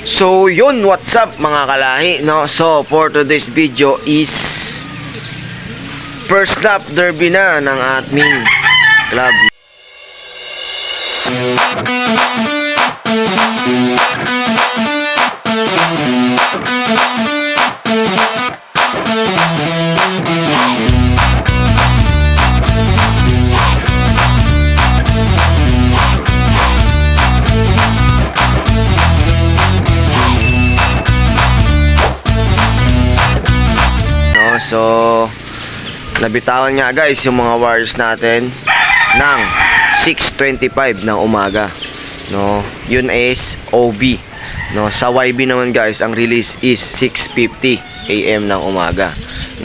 So yun, what's up mga kalahi, no? So for today's video is first lap derby na ng ating club. So, nabitawan nga guys yung mga Warriors natin ng 6:25 ng umaga. No, yun is OB. No, sa YB naman guys, ang release is 6:50 AM ng umaga.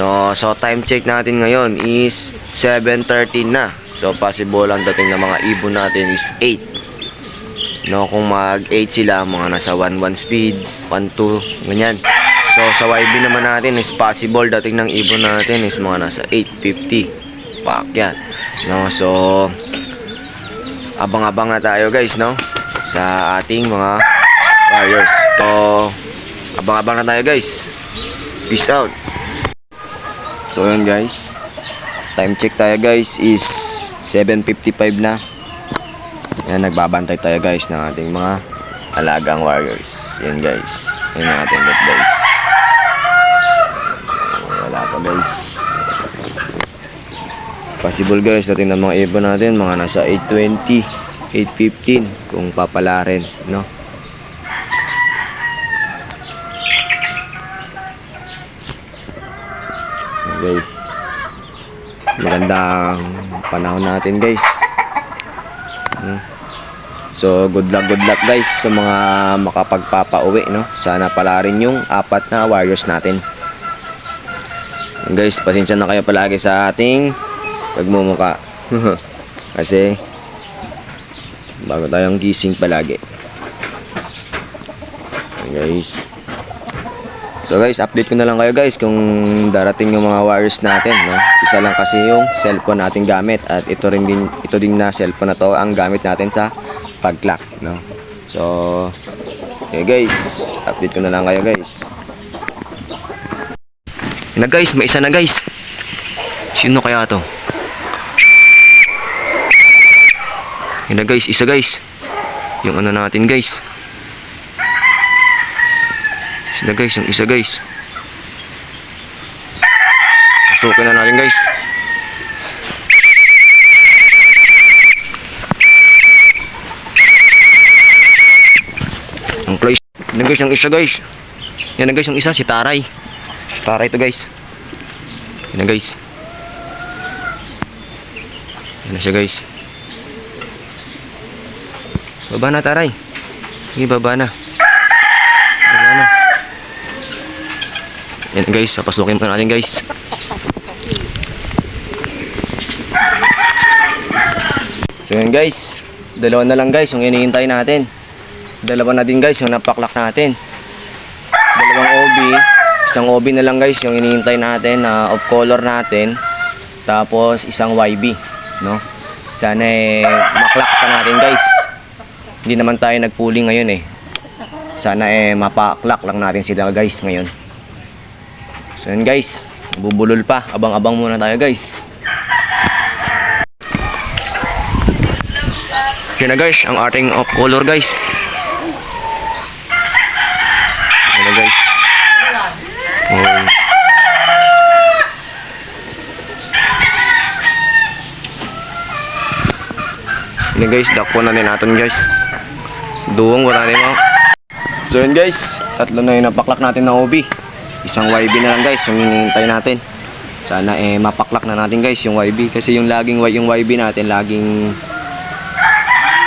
No, so time check natin ngayon is 7:13 na. So possible ang dating ng mga ibon natin is 8. No, kung mag-8 sila, mga nasa 1-1 speed, 1-2, ganyan. So sa YB naman natin is possible dating ng ibon natin is mga nasa 850 paakyat. No, so abang-abang na tayo guys, no, sa ating mga Warriors. So abang-abang na tayo guys. Peace out. So yun guys, time check tayo guys is 7:55 na. Yan, nagbabantay tayo guys ng ating mga alagang Warriors. Yan guys, yan ang ating lot guys. Guys, possible guys dating ng mga ibon natin mga nasa 820, 815 kung papala rin, no? Guys, magandang panahon natin guys. So good luck guys sa mga makapagpapauwi, no? Sana pala rin yung 4 na Warriors natin. Guys, pasensya na kayo palagi sa ating pagmumuka kasi bago tayong gising palagi. Guys, so guys, update ko na lang kayo guys kung darating yung mga Warriors natin, no? Isa lang kasi yung cellphone natin gamit at ito din na cellphone na to ang gamit natin sa pag-clock, no? So okay guys, update ko na lang kayo guys. Na guys, may isa na guys. Sino kaya to? Yun na guys, isa guys. Yung ano natin guys. Sino guys, yung isa guys. Pasukin na natin guys. Ang place. Yan na guys, yung isa guys. Yan na guys, yung isa, si Taray. Taray ito guys. Yan na guys. Yan na siya guys. Baba na Taray. Sige, baba na. Baba na. Yan guys, papasukin pa natin guys. So yan guys, dalawa na lang guys yung hinihintay natin. Dalawa na din guys yung napaklak natin. Dalawang OB. Isang OB na lang guys yung hinihintay natin na off color natin. Tapos isang YB, no? Sana maklak pa natin guys. Hindi naman tayo nagpooling ngayon eh. Sana mapaklak lang natin sila guys ngayon. So yun guys, bubulol pa. Abang-abang muna tayo guys. Yun na guys, ang ating off color guys. Yun na guys. Ini guys, dakpo na din natin guys. Duwong wala rin mo. So yun guys, tatlo na yung napaklak natin na OB. Isang YB na lang guys yung hinihintay natin. Sana mapaklak na natin guys yung YB. Kasi yung YB natin laging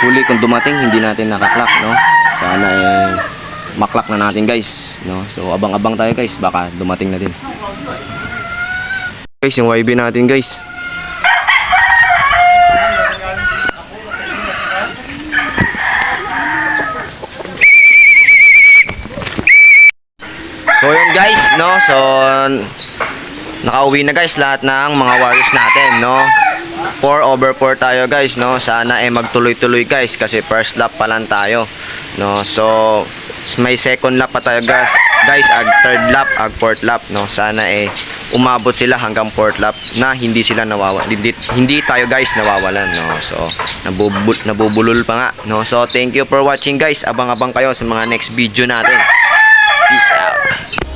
huli kung dumating, hindi natin nakaklak, no? Sana maklak na natin guys, no? So abang-abang tayo guys, baka dumating na din guys yung YB natin guys. So yun guys, no? So nakauwi na guys lahat ng mga Warriors natin, no? 4/4 tayo guys, no? Sana magtuloy-tuloy guys kasi first lap pa lang tayo, no? So may second lap pa tayo guys, ag third lap, ag fourth lap, no. Sana umabot sila hanggang fourth lap na hindi sila hindi tayo guys nawawalan, no. So nabubulol pa nga, no. So thank you for watching guys. Abang-abang kayo sa mga next video natin. Peace out.